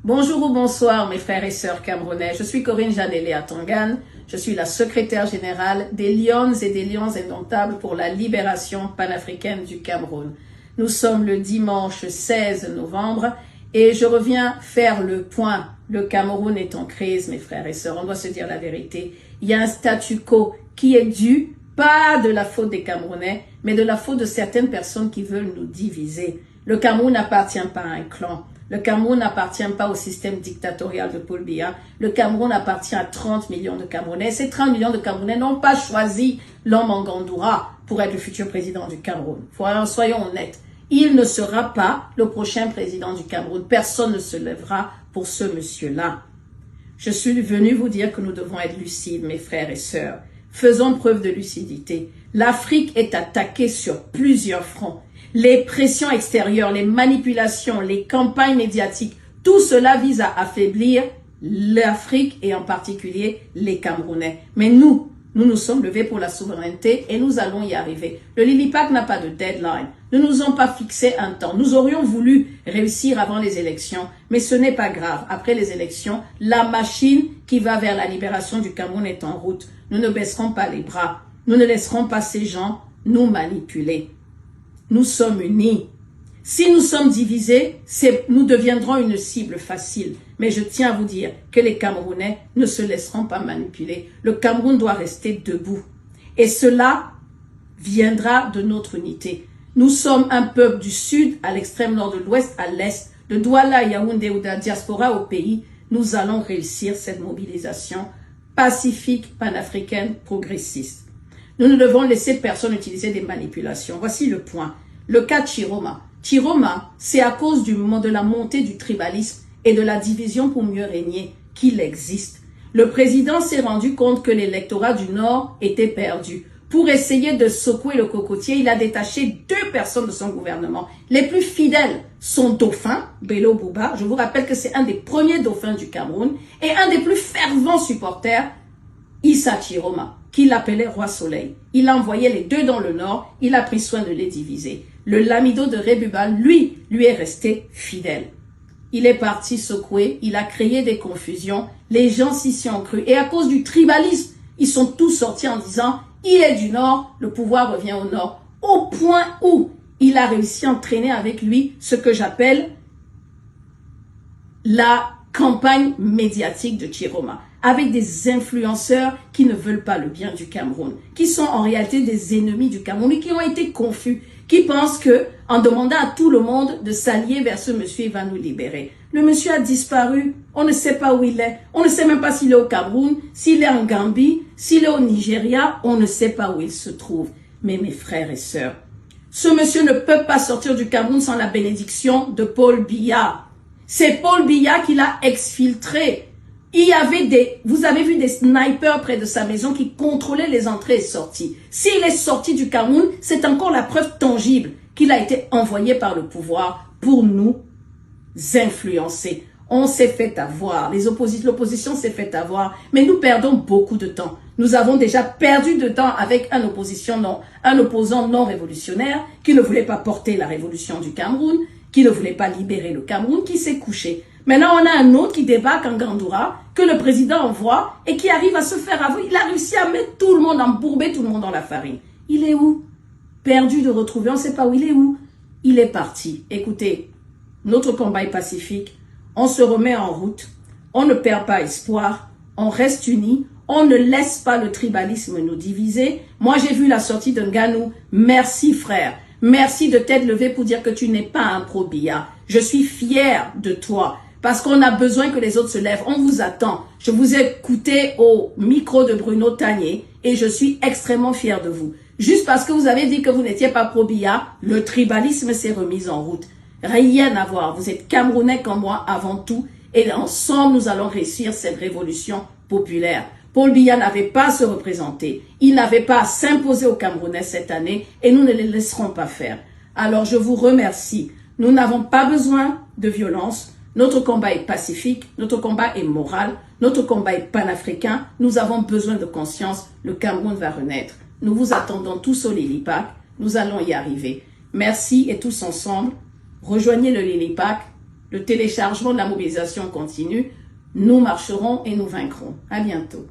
Bonjour ou bonsoir mes frères et sœurs camerounais, je suis Corinne Janélé Atongan, je suis la secrétaire générale des Lions et des Lions indomptables pour la libération panafricaine du Cameroun. Nous sommes le dimanche 16 novembre et je reviens faire le point. Le Cameroun est en crise mes frères et sœurs, on doit se dire la vérité. Il y a un statu quo qui est dû, pas de la faute des Camerounais, mais de la faute de certaines personnes qui veulent nous diviser. Le Cameroun n'appartient pas à un clan. Le Cameroun n'appartient pas au système dictatorial de Paul Biya. Le Cameroun appartient à 30 millions de Camerounais. Ces 30 millions de Camerounais n'ont pas choisi l'homme en Gandoura pour être le futur président du Cameroun. Soyons honnêtes. Il ne sera pas le prochain président du Cameroun. Personne ne se lèvera pour ce monsieur-là. Je suis venu vous dire que nous devons être lucides, mes frères et sœurs. Faisons preuve de lucidité. L'Afrique est attaquée sur plusieurs fronts. Les pressions extérieures, les manipulations, les campagnes médiatiques, tout cela vise à affaiblir l'Afrique et en particulier les Camerounais. Mais nous nous sommes levés pour la souveraineté et nous allons y arriver. Le Lilipac n'a pas de deadline. Ne nous ont pas fixé un temps. Nous aurions voulu réussir avant les élections, mais ce n'est pas grave. Après les élections, la machine qui va vers la libération du Cameroun est en route. Nous ne baisserons pas les bras. Nous ne laisserons pas ces gens nous manipuler. Nous sommes unis. Si nous sommes divisés, nous deviendrons une cible facile. Mais je tiens à vous dire que les Camerounais ne se laisseront pas manipuler. Le Cameroun doit rester debout. Et cela viendra de notre unité. Nous sommes un peuple du sud, à l'extrême nord, de l'ouest, à l'est, de Douala, Yaoundé ou de la diaspora au pays. Nous allons réussir cette mobilisation pacifique, panafricaine, progressiste. Nous ne devons laisser personne utiliser des manipulations. Voici le point. Le cas Chiroma. Chiroma, c'est à cause de la montée du tribalisme et de la division pour mieux régner qu'il existe. Le président s'est rendu compte que l'électorat du Nord était perdu. Pour essayer de secouer le cocotier, il a détaché 2 personnes de son gouvernement. Les plus fidèles sont Dauphin, Bello Bouba. Je vous rappelle que c'est un des premiers dauphins du Cameroun et un des plus fervents supporters, Issa Chiroma, qu'il appelait Roi Soleil. Il a envoyé les 2 dans le nord, il a pris soin de les diviser. Le Lamido de Rebubal, lui est resté fidèle. Il est parti secouer, il a créé des confusions, les gens s'y sont crus. Et à cause du tribalisme, ils sont tous sortis en disant, il est du nord, le pouvoir revient au nord. Au point où il a réussi à entraîner avec lui ce que j'appelle la campagne médiatique de Chiroma, avec des influenceurs qui ne veulent pas le bien du Cameroun, qui sont en réalité des ennemis du Cameroun et qui ont été confus, qui pensent que, en demandant à tout le monde de s'allier vers ce monsieur, il va nous libérer. Le monsieur a disparu, on ne sait pas où il est, on ne sait même pas s'il est au Cameroun, s'il est en Gambie, s'il est au Nigeria, on ne sait pas où il se trouve. Mais mes frères et sœurs, ce monsieur ne peut pas sortir du Cameroun sans la bénédiction de Paul Biya. C'est Paul Biya qui l'a exfiltré. Il y avait vous avez vu des snipers près de sa maison qui contrôlaient les entrées et sorties. S'il est sorti du Cameroun, c'est encore la preuve tangible qu'il a été envoyé par le pouvoir pour nous influencer. On s'est fait avoir, l'opposition s'est fait avoir, mais nous perdons beaucoup de temps. Nous avons déjà perdu de temps avec un opposant non révolutionnaire qui ne voulait pas porter la révolution du Cameroun, qui ne voulait pas libérer le Cameroun, qui s'est couché. Maintenant, on a un autre qui débarque en Gandoura, que le président envoie et qui arrive à se faire avouer. Il a réussi à mettre tout le monde, embourber tout le monde dans la farine. Il est où? Perdu de retrouver, on ne sait pas où il est où. Il est parti. Écoutez, notre combat est pacifique. On se remet en route. On ne perd pas espoir. On reste unis. On ne laisse pas le tribalisme nous diviser. Moi, j'ai vu la sortie de Nganou. Merci, frère. Merci de t'être levé pour dire que tu n'es pas un pro-Biya. Je suis fier de toi. Parce qu'on a besoin que les autres se lèvent. On vous attend. Je vous ai écouté au micro de Bruno Tanier et je suis extrêmement fier de vous. Juste parce que vous avez dit que vous n'étiez pas pro-Biya, le tribalisme s'est remis en route. Rien à voir. Vous êtes Camerounais comme moi avant tout et ensemble nous allons réussir cette révolution populaire. Paul Biya n'avait pas à se représenter. Il n'avait pas à s'imposer aux Camerounais cette année et nous ne les laisserons pas faire. Alors je vous remercie. Nous n'avons pas besoin de violence. Notre combat est pacifique, notre combat est moral, notre combat est panafricain. Nous avons besoin de conscience. Le Cameroun va renaître. Nous vous attendons tous au Lilipac. Nous allons y arriver. Merci et tous ensemble, rejoignez le Lilipac. le téléchargement de la mobilisation continue. Nous marcherons et nous vaincrons. À bientôt.